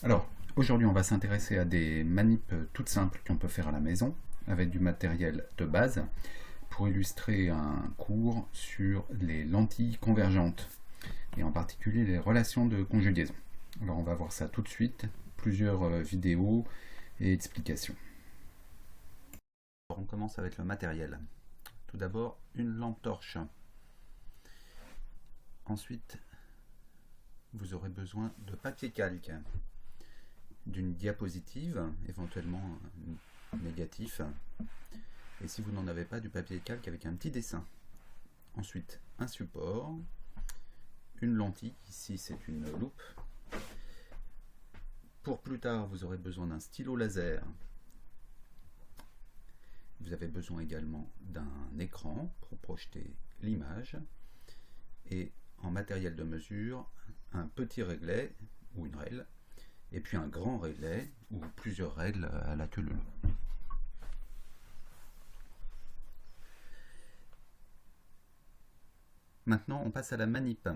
Alors, aujourd'hui, on va s'intéresser à des manips toutes simples qu'on peut faire à la maison avec du matériel de base pour illustrer un cours sur les lentilles convergentes et en particulier les relations de conjugaison. Alors, on va voir ça tout de suite, plusieurs vidéos et explications. On commence avec le matériel. Tout d'abord, une lampe torche. Ensuite, vous aurez besoin de papier calque, d'une diapositive, éventuellement négatif, et si vous n'en avez pas, du papier calque avec un petit dessin. Ensuite, un support, une lentille, ici c'est une loupe. Pour plus tard, vous aurez besoin d'un stylo laser. Vous avez besoin également d'un écran pour projeter l'image. Et en matériel de mesure, un petit réglet ou une règle, et puis un grand réglet ou plusieurs règles à la queue leu. Maintenant, on passe à la manip.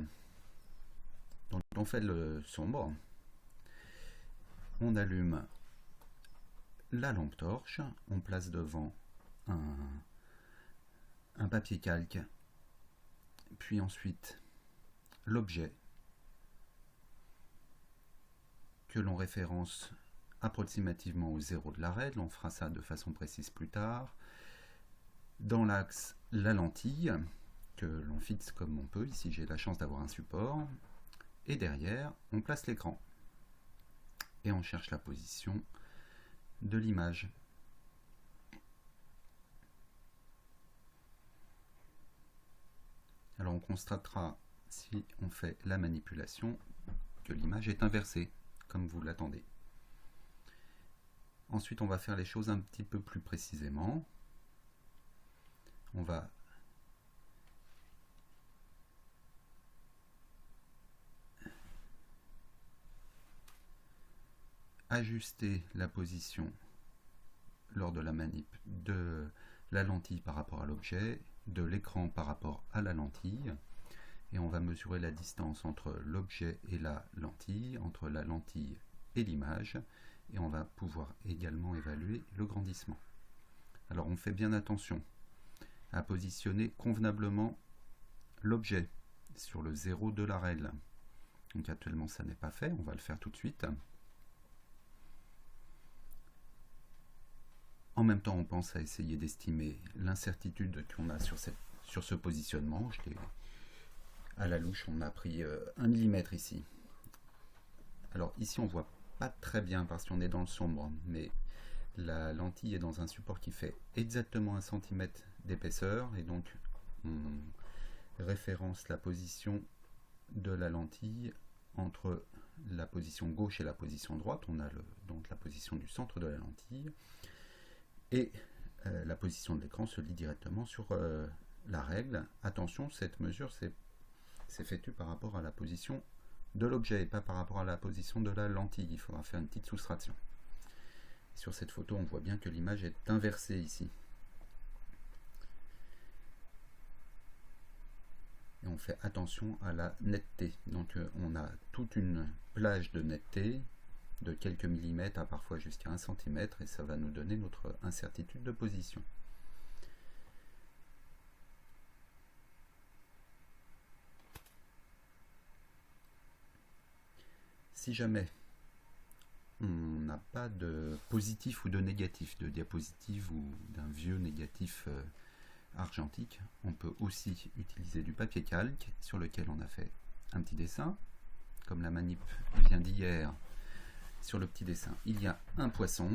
Donc, on fait le sombre. On allume la lampe torche. On place devant un papier calque. Puis ensuite, l'objet que l'on référence approximativement au zéro de la règle. On fera ça de façon précise plus tard. Dans l'axe, la lentille que l'on fixe comme on peut. Ici, j'ai la chance d'avoir un support. Et derrière, on place l'écran. Et on cherche la position de l'image. Alors on constatera, si on fait la manipulation, que l'image est inversée, comme vous l'attendez. Ensuite, on va faire les choses un petit peu plus précisément. On va ajuster la position lors de la manip de la lentille par rapport à l'objet, de l'écran par rapport à la lentille, et on va mesurer la distance entre l'objet et la lentille, entre la lentille et l'image, et on va pouvoir également évaluer le grandissement. Alors on fait bien attention à positionner convenablement l'objet sur le zéro de la règle. Donc actuellement ça n'est pas fait, on va le faire tout de suite. En même temps, on pense à essayer d'estimer l'incertitude qu'on a sur ce positionnement. À la louche, on a pris 1 mm ici. Alors ici, on ne voit pas très bien parce qu'on est dans le sombre, mais la lentille est dans un support qui fait exactement 1 cm d'épaisseur, et donc on référence la position de la lentille entre la position gauche et la position droite. On a donc la position du centre de la lentille. Et la position de l'écran se lit directement sur la règle. Attention, cette mesure s'effectue par rapport à la position de l'objet et pas par rapport à la position de la lentille. Il faudra faire une petite soustraction. Sur cette photo, on voit bien que l'image est inversée ici. Et on fait attention à la netteté. Donc on a toute une plage de netteté de quelques millimètres à parfois jusqu'à 1 cm, et ça va nous donner notre incertitude de position. Si jamais on n'a pas de positif ou de négatif, de diapositive ou d'un vieux négatif argentique, on peut aussi utiliser du papier calque sur lequel on a fait un petit dessin. Comme la manip vient d'hier, sur le petit dessin, il y a un poisson.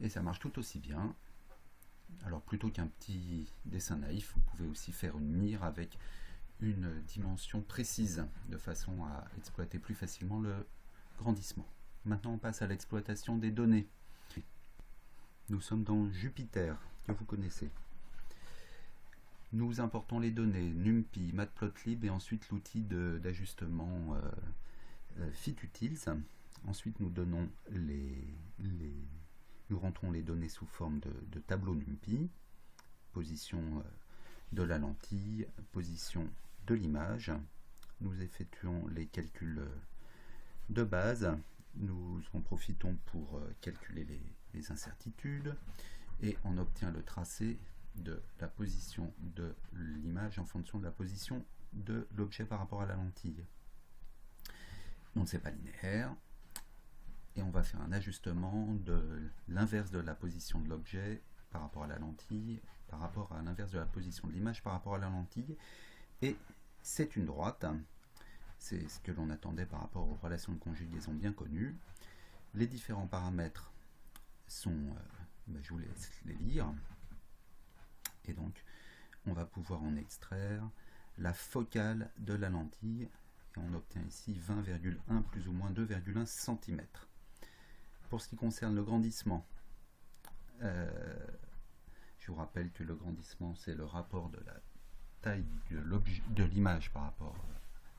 Et ça marche tout aussi bien. Alors plutôt qu'un petit dessin naïf, vous pouvez aussi faire une mire avec une dimension précise, de façon à exploiter plus facilement le grandissement. Maintenant, on passe à l'exploitation des données. Nous sommes dans Jupyter, que vous connaissez. Nous importons les données NumPy, Matplotlib et ensuite l'outil d'ajustement FitUtils. Ensuite, nous donnons nous rentrons les données sous forme de tableau NumPy, position de la lentille, position de l'image, nous effectuons les calculs de base. Nous en profitons pour calculer les incertitudes et on obtient le tracé de la position de l'image en fonction de la position de l'objet par rapport à la lentille. Donc c'est pas linéaire et on va faire un ajustement de l'inverse de la position de l'objet par rapport à la lentille, par rapport à l'inverse de la position de l'image par rapport à la lentille, et c'est une droite. C'est ce que l'on attendait par rapport aux relations de conjugaison bien connues. Les différents paramètres sont, je vous laisse les lire, et donc on va pouvoir en extraire la focale de la lentille, et on obtient ici 20,1 plus ou moins 2,1 cm. Pour ce qui concerne le grandissement, je vous rappelle que le grandissement, c'est le rapport de la taille de l'image par rapport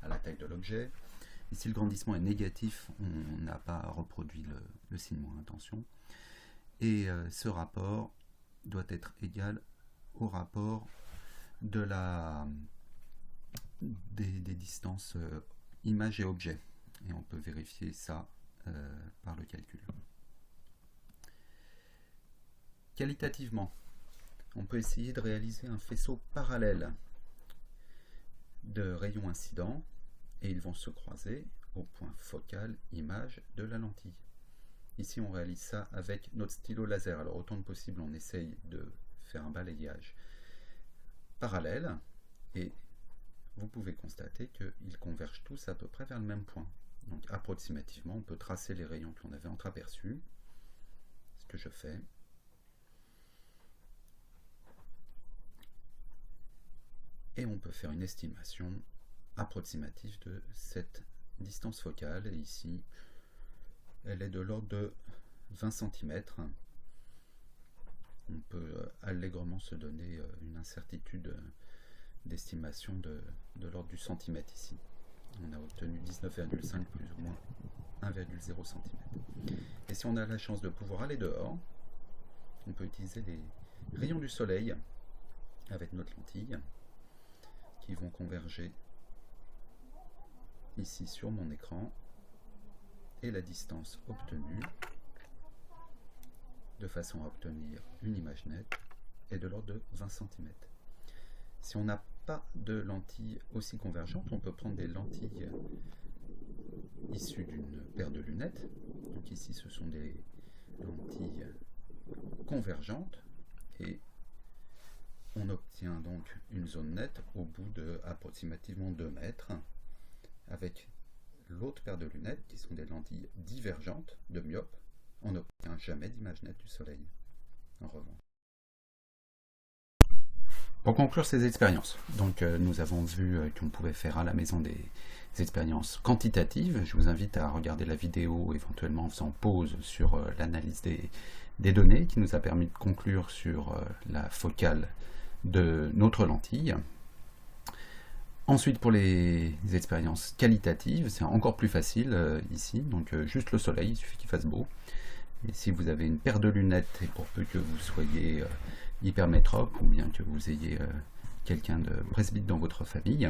à la taille de l'objet. Ici, le grandissement est négatif, on n'a pas reproduit le signe moins intention. Et ce rapport doit être égal au rapport de des distances image et objet. Et on peut vérifier ça par le calcul. Qualitativement, on peut essayer de réaliser un faisceau parallèle de rayons incidents et ils vont se croiser au point focal image de la lentille. Ici on réalise ça avec notre stylo laser. Alors autant que possible on essaye de faire un balayage parallèle et vous pouvez constater qu'ils convergent tous à peu près vers le même point. Donc approximativement on peut tracer les rayons que l'on avait entreaperçus, ce que je fais. Et on peut faire une estimation approximative de cette distance focale. Et ici, elle est de l'ordre de 20 cm. On peut allègrement se donner une incertitude d'estimation de l'ordre du centimètre ici. On a obtenu 19,5 plus ou moins 1,0 cm. Et si on a la chance de pouvoir aller dehors, on peut utiliser les rayons du soleil avec notre lentille, qui vont converger ici sur mon écran, et la distance obtenue de façon à obtenir une image nette est de l'ordre de 20 cm. Si on n'a pas de lentilles aussi convergentes, on peut prendre des lentilles issues d'une paire de lunettes. Donc ici ce sont des lentilles convergentes et on obtient donc une zone nette au bout de approximativement 2 mètres avec l'autre paire de lunettes qui sont des lentilles divergentes de myope. On n'obtient jamais d'image nette du soleil en revanche. Pour conclure ces expériences, donc nous avons vu qu'on pouvait faire à la maison des expériences quantitatives. Je vous invite à regarder la vidéo éventuellement en faisant pause sur l'analyse des données qui nous a permis de conclure sur la focale de notre lentille. Ensuite, pour les expériences qualitatives, c'est encore plus facile ici, donc juste le soleil, il suffit qu'il fasse beau. Et si vous avez une paire de lunettes, et pour peu que vous soyez hypermétrope, ou bien que vous ayez quelqu'un de presbyte dans votre famille,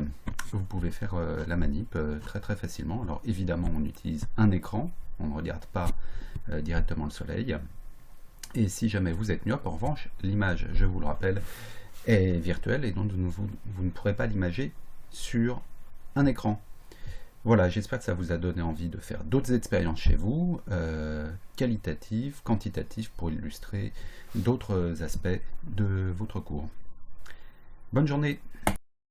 vous pouvez faire la manip très très facilement. Alors évidemment, on utilise un écran, on ne regarde pas directement le soleil. Et si jamais vous êtes myope, en revanche, l'image, je vous le rappelle, est virtuelle et donc vous ne pourrez pas l'imager sur un écran. Voilà, j'espère que ça vous a donné envie de faire d'autres expériences chez vous, qualitatives, quantitatives, pour illustrer d'autres aspects de votre cours. Bonne journée!